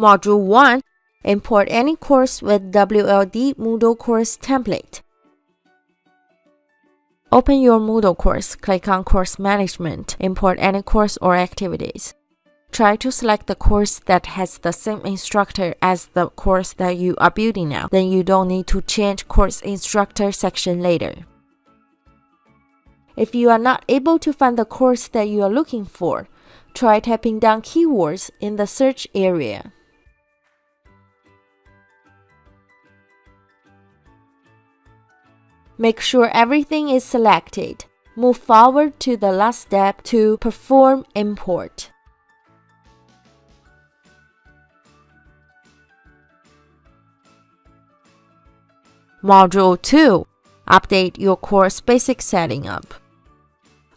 Module 1. Import any course with WLD Moodle course template. Open your Moodle course, click on Course Management, import any course or activities. Try to select the course that has the same instructor as the course that you are building now, then you don't need to change course instructor section later. If you are not able to find the course that you are looking for, try typing down keywords in the search area. Make sure everything is selected. Move forward to the last step to perform import. Module 2. Update your course basic setting up.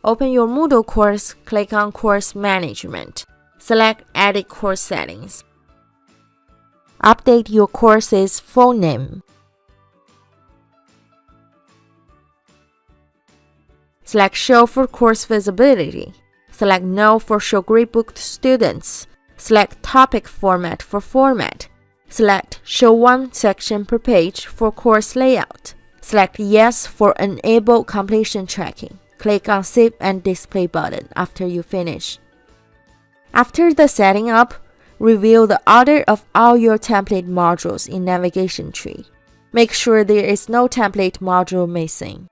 Open your Moodle course, click on Course Management. Select Edit Course Settings. Update your course's full name. Select Show for course visibility. Select No for Show Gradebook to students. Select Topic Format for format. Select Show one section per page for course layout. Select Yes for Enable completion tracking. Click on Save and Display button after you finish. After the setting up, review the order of all your template modules in navigation tree. Make sure there is no template module missing.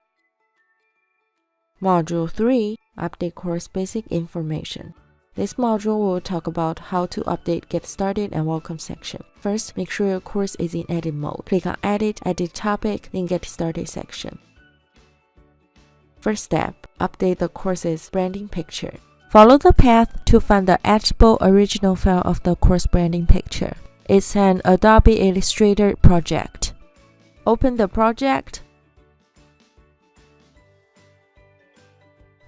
Module 3. Update course basic information. This module will talk about how to update Get Started and Welcome section. First, make sure your course is in edit mode. Click on Edit, Edit Topic, then Get Started section. First step, update the course's branding picture. Follow the path to find the editable original file of the course branding picture. It's an Adobe Illustrator project. Open the project.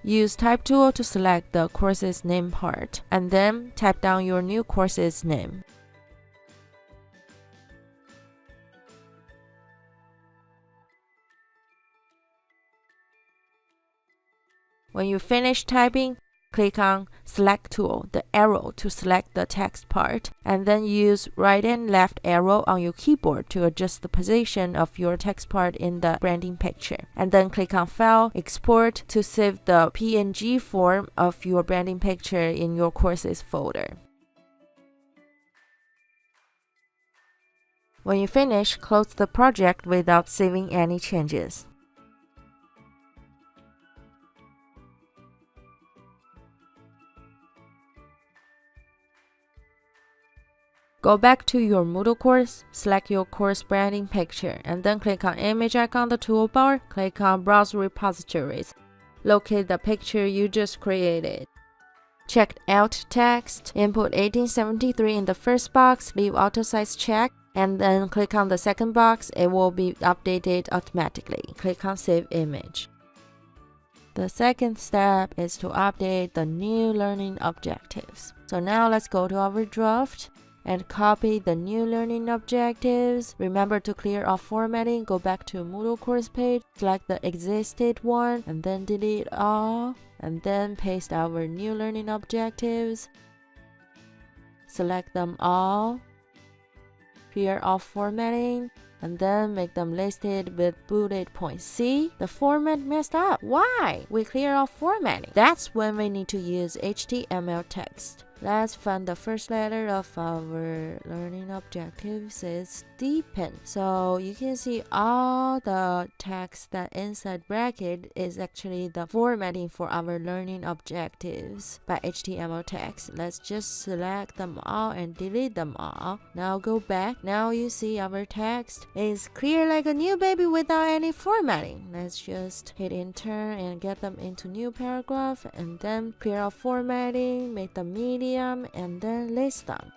Use Type tool to select the course's name part, and then type down your new course's name. When you finish typing, click on Select tool, the arrow to select the text part, and then use right and left arrow on your keyboard to adjust the position of your text part in the branding picture. And then click on File, Export to save the PNG form of your branding picture in your courses folder. When you finish, close the project without saving any changes. Go back to your Moodle course, select your course branding picture, and then click on Image icon on the toolbar, click on Browse Repositories. Locate the picture you just created. Check Alt Text, input 1873 in the first box, leave auto size check, and then click on the second box, it will be updated automatically. Click on Save Image. The second step is to update the new learning objectives. So now let's go to our draft and copy the new learning objectives. Remember to clear off formatting, go back to Moodle course page, select the existed one, and then delete all, and then paste our new learning objectives. Select them all, clear off formatting, and then make them listed with bullet points. See, the format messed up. Why? We clear off formatting. That's when we need to use HTML text. Let's find the first letter of our learning objectives is deepen. So you can see all the text that inside bracket is actually the formatting for our learning objectives by HTML text. Let's just select them all and delete them all. Now go back. Now you see our text is clear like a new baby without any formatting. Let's just hit enter and get them into new paragraph, and then clear off formatting, make them medium, and then list them.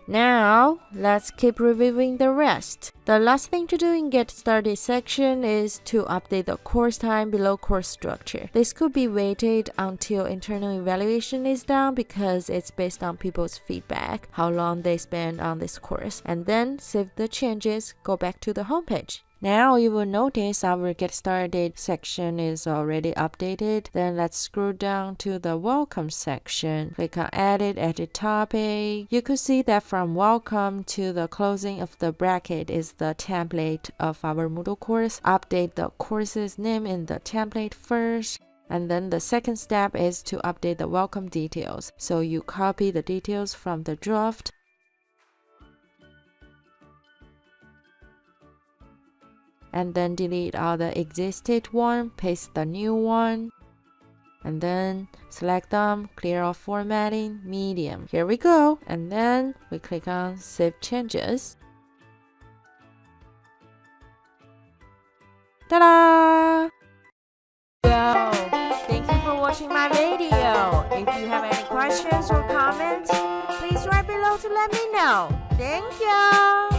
Now, let's keep reviewing the rest. The last thing to do in Get Started section is to update the course time below course structure. This could be waited until internal evaluation is done because it's based on people's feedback, how long they spend on this course, and then save the changes, go back to the homepage. Now you will notice our Get Started section is already updated. Then let's scroll down to the Welcome section. Click on Edit at the topic. You could see that from Welcome to the closing of the bracket is the template of our Moodle course. Update the course's name in the template first. And then the second step is to update the welcome details. So you copy the details from the draft. And then delete all the existed one, paste the new one. And then select them, clear all formatting, medium. Here we go. And then we click on Save Changes. Ta-da! Thank you for watching my video. If you have any questions or comments, please write below to let me know. Thank you!